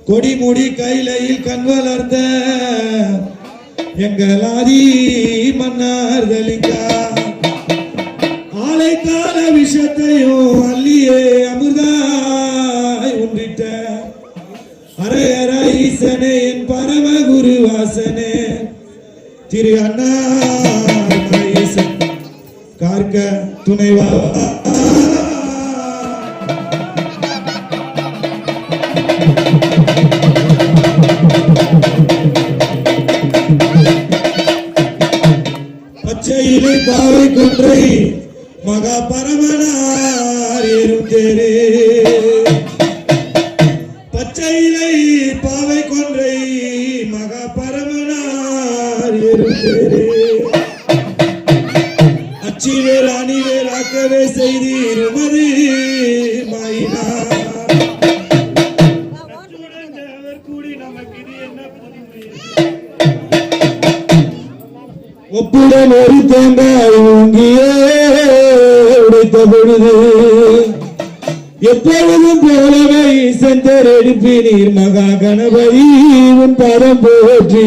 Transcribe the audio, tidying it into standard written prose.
கொடிமுடி கைலையில் கண் வளர்ந்த எங்களாதி மன்னார்தலிங்கா ஆலை கால விஷத்தையும் அள்ளியே அமிர்தாய் உண்டிட்ட அரையற ஈசனே என் பரம குரு வாசனே திரு அண்ணா கார்க்க துணைவா பச்சையிலே பாவை கொன்றை மகா பரமனார் ஏறும் தேரே பச்சையிலே பாவை கொன்றை மகா பரமனார் ஏறும் தேரே அச்சிவேல் அணிவேல் ஆக்கவே செய்தீர் உமது மாயினார் ஒப்புடன் ஒரு தேங்காய் ஊங்கியே உடைத்த பொழுது எப்பொழுதும் போலவே ஈசந்தர் எடுப்பினீர் மகா கணபதி உன் பதம் போற்றி